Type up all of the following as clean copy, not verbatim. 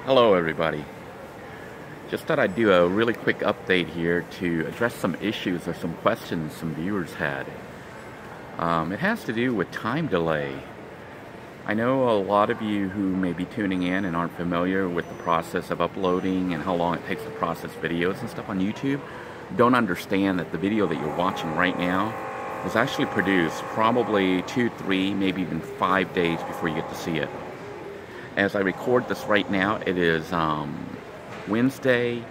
Hello everybody. Just thought I'd do a really quick update here to address some issues or some questions some viewers had. It has to do with time delay. I know a lot of you who may be tuning in and aren't familiar with the process of uploading and how long it takes to process videos and stuff on YouTube don't understand that the video that you're watching right now was actually produced probably 2, 3, maybe even 5 days before you get to see it. As I record this right now, it is Wednesday,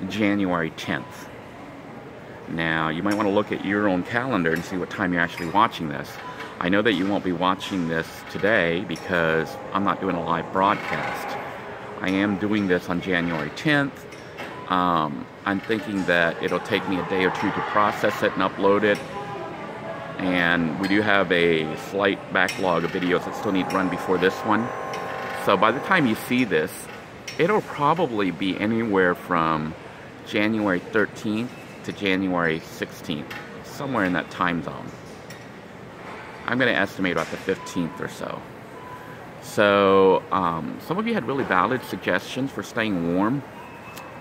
January 10th. Now, you might want to look at your own calendar and see what time you're actually watching this. I know that you won't be watching this today because I'm not doing a live broadcast. I am doing this on January 10th. I'm thinking that it'll take me a day or two to process it and upload it. And we do have a slight backlog of videos that still need to run before this one. So by the time you see this, it'll probably be anywhere from January 13th to January 16th, somewhere in that time zone. I'm going to estimate about the 15th or so. So some of you had really valid suggestions for staying warm.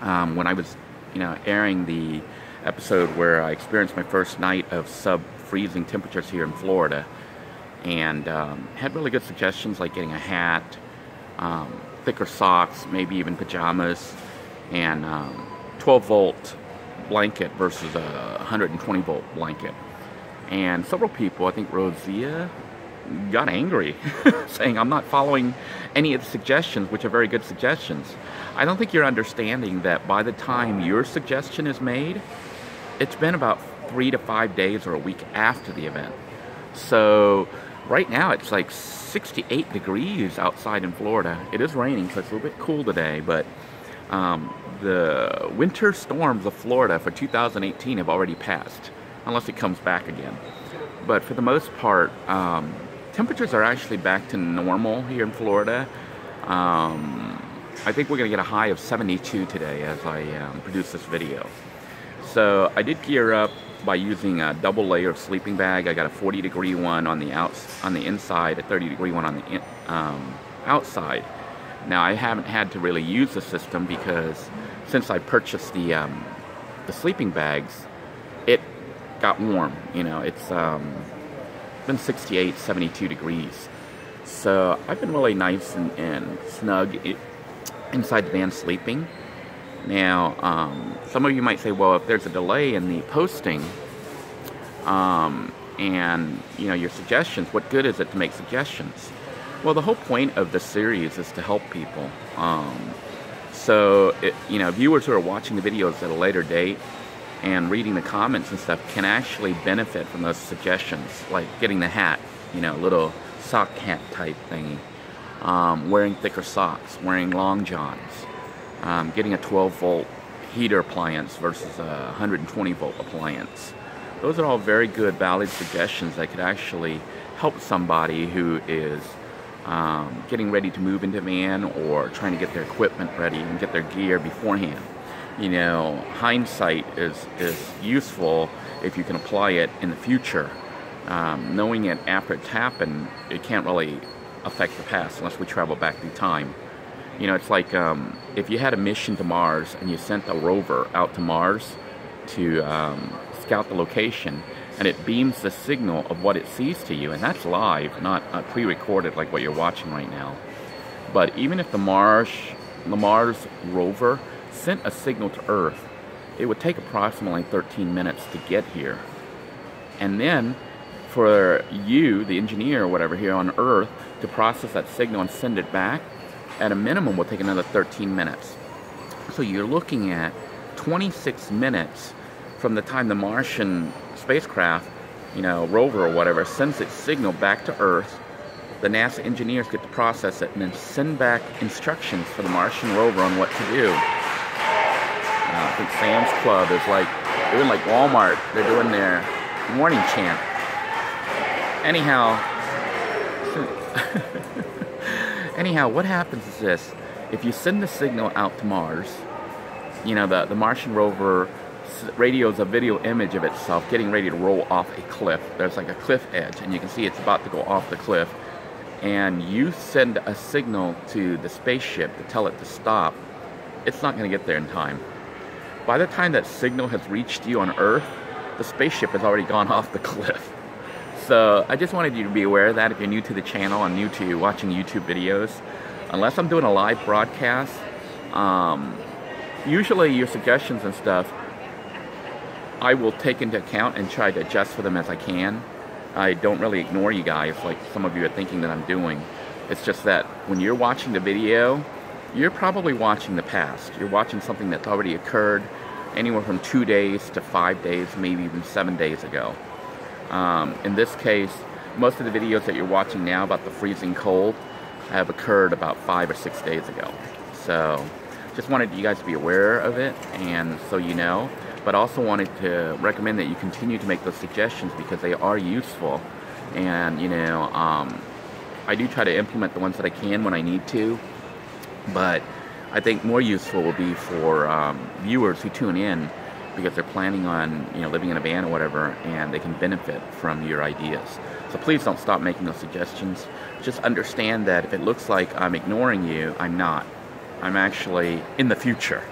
When I was, airing the episode where I experienced my first night of sub-freezing temperatures here in Florida, and had really good suggestions like getting a hat, thicker socks, maybe even pajamas, and 12-volt blanket versus a 120-volt blanket. And several people, I think Rosia, got angry, saying I'm not following any of the suggestions, which are very good suggestions. I don't think you're understanding that by the time your suggestion is made, it's been about 3 to 5 days or a week after the event. So right now it's like 68 degrees outside in Florida. It is raining, so it's a little bit cool today, but the winter storms of Florida for 2018 have already passed, unless it comes back again. But for the most part, temperatures are actually back to normal here in Florida. I think we're going to get a high of 72 today as I produce this video. So I did gear up by using a double layer of sleeping bag. I got a 40-degree one on the inside, a 30-degree one on the outside. Now I haven't had to really use the system because since I purchased the sleeping bags, it got warm. It's been 68, 72 degrees. So I've been really nice and snug inside the van sleeping. Now, some of you might say, well, if there's a delay in the posting, and, your suggestions, what good is it to make suggestions? Well, the whole point of the series is to help people. So, viewers who are watching the videos at a later date and reading the comments and stuff can actually benefit from those suggestions, like getting the hat, little sock hat type thingy, wearing thicker socks, wearing long johns, getting a 12-volt heater appliance versus a 120-volt appliance. Those are all very good, valid suggestions that could actually help somebody who is getting ready to move into a van or trying to get their equipment ready and get their gear beforehand. Hindsight is useful if you can apply it in the future. Knowing it after it's happened, it can't really affect the past unless we travel back through time. It's like if you had a mission to Mars and you sent a rover out to Mars to scout the location, and it beams the signal of what it sees to you, and that's live, not pre-recorded like what you're watching right now. But even if the Mars rover sent a signal to Earth, it would take approximately 13 minutes to get here. And then for you, the engineer or whatever here on Earth, to process that signal and send it back, at a minimum will take another 13 minutes. So you're looking at 26 minutes from the time the Martian spacecraft, rover or whatever, sends its signal back to Earth. The NASA engineers get to process it and then send back instructions for the Martian rover on what to do. I think Sam's Club is doing like Walmart. They're doing their morning chant. Anyhow, what happens is this. If you send the signal out to Mars, the Martian rover radios a video image of itself getting ready to roll off a cliff. There's like a cliff edge, and you can see it's about to go off the cliff. and you send a signal to the spaceship to tell it to stop, it's not going to get there in time. By the time that signal has reached you on Earth, the spaceship has already gone off the cliff. So I just wanted you to be aware of that if you're new to the channel and new to watching YouTube videos. Unless I'm doing a live broadcast, usually your suggestions and stuff, I will take into account and try to adjust for them as I can. I don't really ignore you guys like some of you are thinking that I'm doing. It's just that when you're watching the video, you're probably watching the past. You're watching something that's already occurred anywhere from 2 days to 5 days, maybe even 7 days ago. In this case, most of the videos that you're watching now about the freezing cold have occurred about 5 or 6 days ago. So just wanted you guys to be aware of it, and so you know. But also wanted to recommend that you continue to make those suggestions because they are useful. And, you know, I do try to implement the ones that I can when I need to. But I think more useful will be for viewers who tune in because they're planning on, you know, living in a van or whatever, and they can benefit from your ideas. So please don't stop making those suggestions. Just understand that if it looks like I'm ignoring you, I'm not. I'm actually in the future.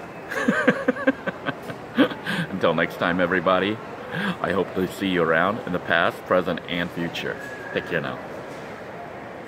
Until next time, everybody, I hope to see you around in the past, present, and future. Take care now.